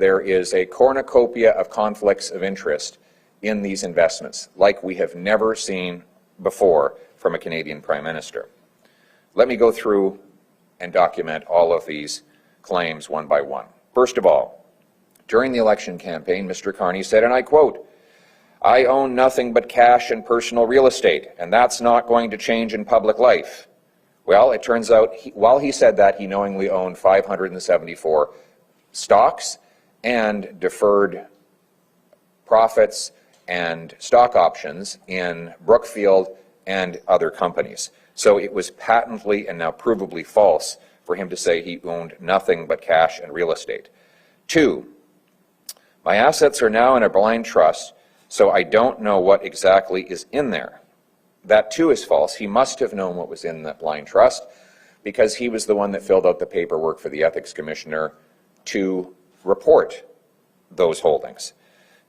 there is a cornucopia of conflicts of interest in these investments, like we have never seen before from a Canadian Prime Minister. Let me go through and document all of these claims one by one. First of all, during the election campaign, Mr. Carney said, and I quote, "I own nothing but cash and personal real estate, and that's not going to change in public life." Well, it turns out, while he said that, he knowingly owned 574 stocks and deferred profits and stock options in Brookfield and other companies. So it was patently and now provably false for him to say he owned nothing but cash and real estate. 2, my assets are now in a blind trust, so I don't know what exactly is in there. That too is false. He must have known what was in that blind trust because he was the one that filled out the paperwork for the Ethics Commissioner to report those holdings.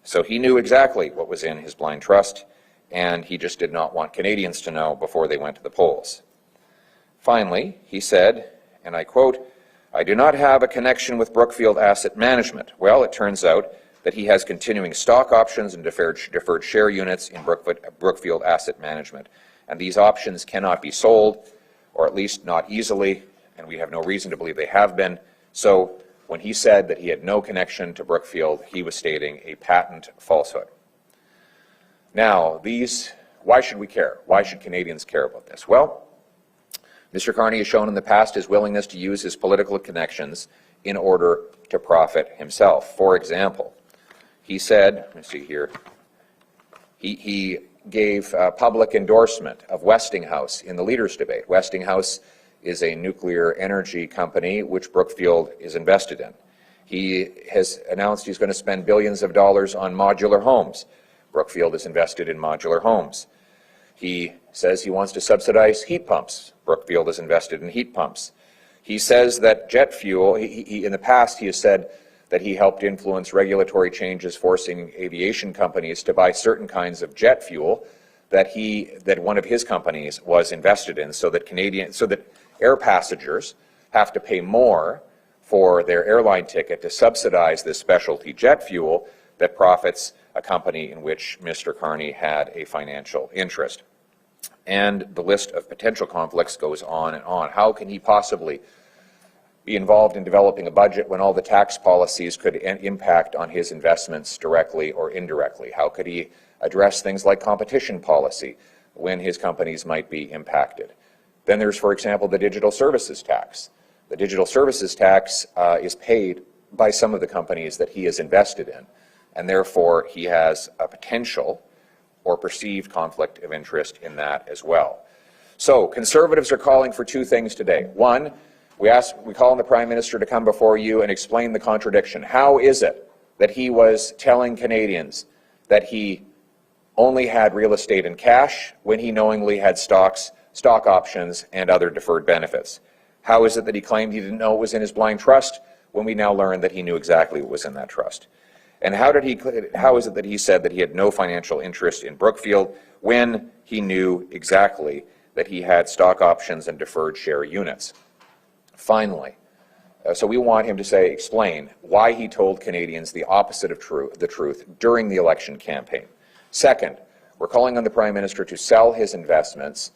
So he knew exactly what was in his blind trust, and he just did not want Canadians to know before they went to the polls. Finally, he said, and I quote, "I do not have a connection with Brookfield Asset Management." Well, it turns out that he has continuing stock options and deferred share units in Brookfield Asset Management. And these options cannot be sold, or at least not easily, and we have no reason to believe they have been. So when he said that he had no connection to Brookfield, he was stating a patent falsehood. Now, why should we care? Why should Canadians care about this? Well, Mr. Carney has shown in the past his willingness to use his political connections in order to profit himself. For example, he said, let me see here, he gave public endorsement of Westinghouse in the leaders' debate. Westinghouse is a nuclear energy company which Brookfield is invested in. He has announced he's going to spend billions of dollars on modular homes. Brookfield is invested in modular homes. He says he wants to subsidize heat pumps. Brookfield is invested in heat pumps. He says that jet fuel, in the past he has said that he helped influence regulatory changes forcing aviation companies to buy certain kinds of jet fuel that one of his companies was invested in, so that air passengers have to pay more for their airline ticket to subsidize this specialty jet fuel that profits a company in which Mr. Carney had a financial interest. And the list of potential conflicts goes on and on. How can he possibly be involved in developing a budget when all the tax policies could impact on his investments directly or indirectly? How could he address things like competition policy when his companies might be impacted? Then there's, for example, the digital services tax. The digital services tax is paid by some of the companies that he is invested in, and therefore he has a potential or perceived conflict of interest in that as well. So Conservatives are calling for two things today. One, we call on the Prime Minister to come before you and explain the contradiction. How is it that he was telling Canadians that he only had real estate and cash when he knowingly had stock options and other deferred benefits? How is it that he claimed he didn't know what was in his blind trust when we now learn that he knew exactly what was in that trust? And how is it that he said that he had no financial interest in Brookfield when he knew exactly that he had stock options and deferred share units? Finally, so we want him to explain why he told Canadians the opposite of the truth during the election campaign. Second, we're calling on the Prime Minister to sell his investments,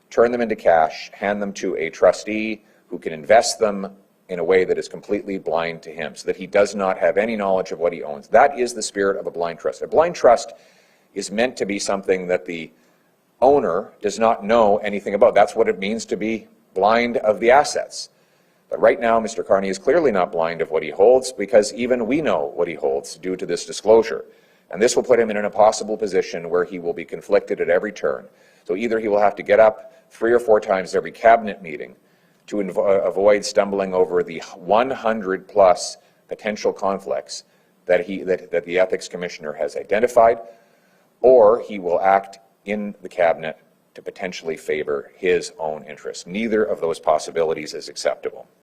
turn them into cash, hand them to a trustee who can invest them in a way that is completely blind to him, so that he does not have any knowledge of what he owns. That is the spirit of a blind trust. A blind trust is meant to be something that the owner does not know anything about. That's what it means to be blind of the assets. But right now, Mr. Carney is clearly not blind of what he holds, because even we know what he holds due to this disclosure. And this will put him in an impossible position where he will be conflicted at every turn. So either he will have to get up 3 or 4 times every cabinet meeting to avoid stumbling over the 100+ potential conflicts that the Ethics Commissioner has identified, or he will act in the cabinet to potentially favor his own interests. Neither of those possibilities is acceptable.